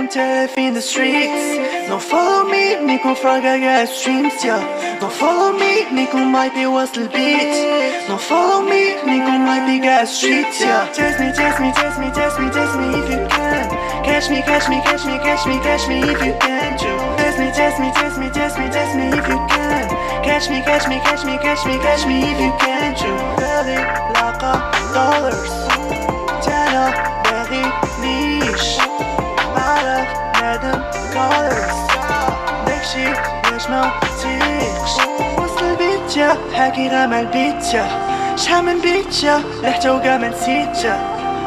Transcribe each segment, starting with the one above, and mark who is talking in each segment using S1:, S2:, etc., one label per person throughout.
S1: تلف in the streets. Don't follow me, نكون فرقة streams, yeah. Don't follow me, نكون might be وصل البيت. Don't follow me, نكون might be got streets, yeah. Test me, test me, test me, test me, test me if you can. Catch me, catch me, catch me, catch me, catch me if you can too. Test me, test me, test me, test me, test me if you can. Catch me, catch me, catch me, catch me, catch me if you can too. باغي لاقى dollars. تانا باغي نيش. معرف نادم colors. داكشي باش ما تيكش. وسط البيت يا حكي غاما البيت يا. شحال من بيت يا ريحته وكاع ما نسيت يا.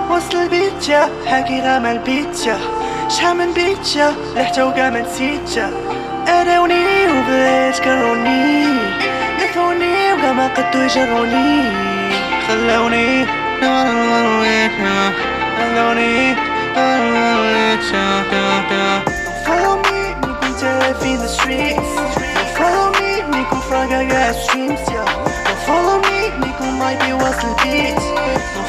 S1: وسط البيت يا حكي غاما البيت يا. شحال من بيت يا ريحته وكاع ما نسيت يا. أراوني وبلات كروني. لفوني وكاع ما قدو يجروني. خلوني خلوني Follow me, نكون تلف in the streets. Follow me, نكون فرقة streams, yeah. Follow me, نكون might be وصل البيت.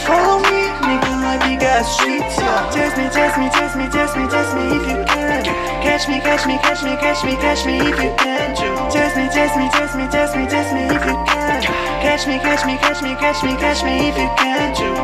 S1: Follow me, نكون might be got streets, yeah. Test me, test me, test me, test me, test me if you can. Catch me, catch me, catch me, catch me, catch me if you can too. Test me, test me, test me, test me, test me if you can. Catch me, catch me, catch me, catch me, catch me if you can too.